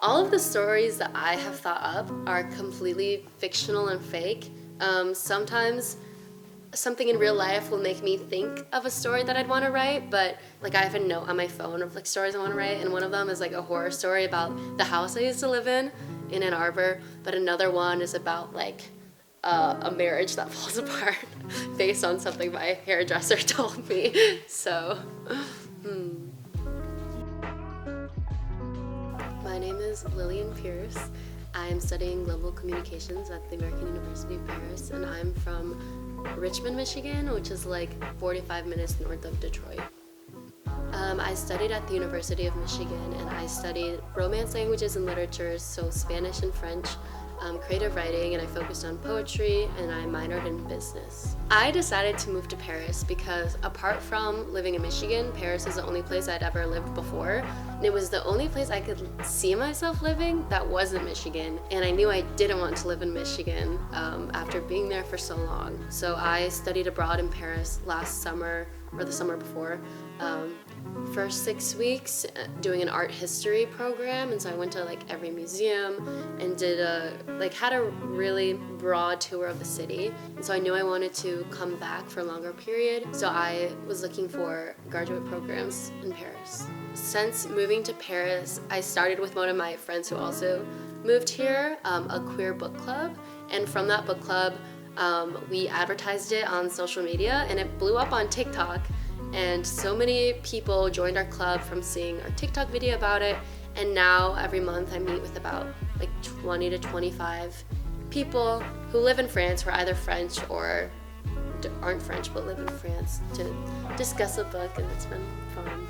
All of the stories that I have thought up are completely fictional and fake. Sometimes something in real life will make me think of a story that I'd want to write, but like I have a note on my phone of like stories I want to write, and one of them is like a horror story about the house I used to live in Ann Arbor, but another one is about like a marriage that falls apart based on something my hairdresser told me. So, My name is Lilian Pearce. I'm studying global communications at the American University of Paris, and I'm from Richmond, Michigan, which is like 45 minutes north of Detroit. I studied at the University of Michigan, and I studied Romance languages and literatures, so Spanish and French, creative writing, and I focused on poetry, and I minored in business. I decided to move to Paris because apart from living in Michigan, Paris is the only place I'd ever lived before, and it was the only place I could see myself living that wasn't Michigan, and I knew I didn't want to live in Michigan after being there for so long. So I studied abroad in Paris last summer, or the summer before, for 6 weeks doing an art history program, and so I went to like every museum and had a really broad tour of the city, and so I knew I wanted to come back for a longer period, so I was looking for graduate programs in Paris. Since moving to Paris, I started with one of my friends who also moved here, a queer book club, and from that book club we advertised it on social media, and it blew up on TikTok. And so many people joined our club from seeing our TikTok video about it, and now every month I meet with about like 20 to 25 people who live in France, who are either French or aren't French but live in France, to discuss a book, and it's been fun.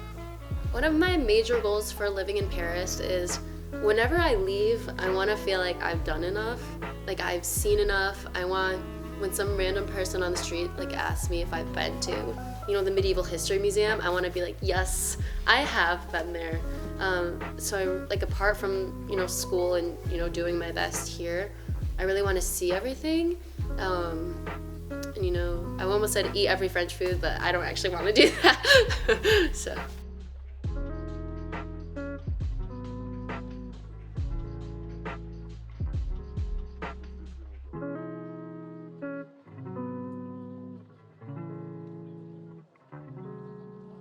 One of my major goals for living in Paris is whenever I leave, I want to feel like I've done enough, like I've seen enough. I want when some random person on the street like asks me if I've been to, the Medieval History Museum, I want to be like, yes, I have been there. So I, like, apart from, school and, doing my best here, I really want to see everything. And, I almost said eat every French food, but I don't actually want to do that. So.